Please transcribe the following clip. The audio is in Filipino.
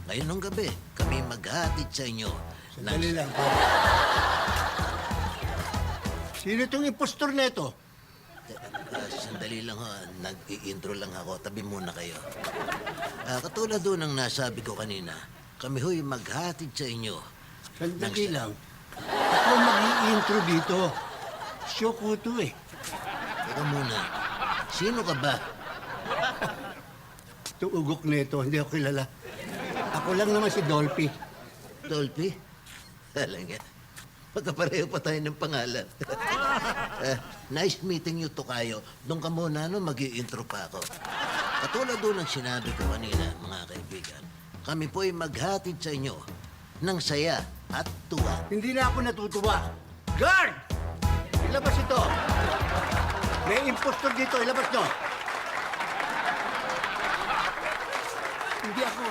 Ngayon ng gabi, kami maghatid sa inyo. Sandali lang, pare. Sino itong impostor na ito? Sandali lang ho, nag-i-intro lang ako. Tabi muna kayo. Katulad doon ng nasabi ko kanina, kami ho'y maghatid sa inyo. Sandali lang. Ako mag-i-intro dito. Show ko ito eh. Teka muna, sino ka ba? Itong ugok na ito, hindi ako kilala. Ako lang naman si Dolphy. Dolphy? Alam nga, magkapareho pa tayo ng pangalan. Nice meeting you, Tokayo. Doon ka muna, mag-i-intro pa ako. Katulad doon ng sinabi ko kanina, mga kaibigan, kami po'y maghatid sa inyo ng saya at tuwa. Hindi na ako natutuwa. Guard! Ilabas ito. May impostor dito, ilabas nyo. Hindi ako.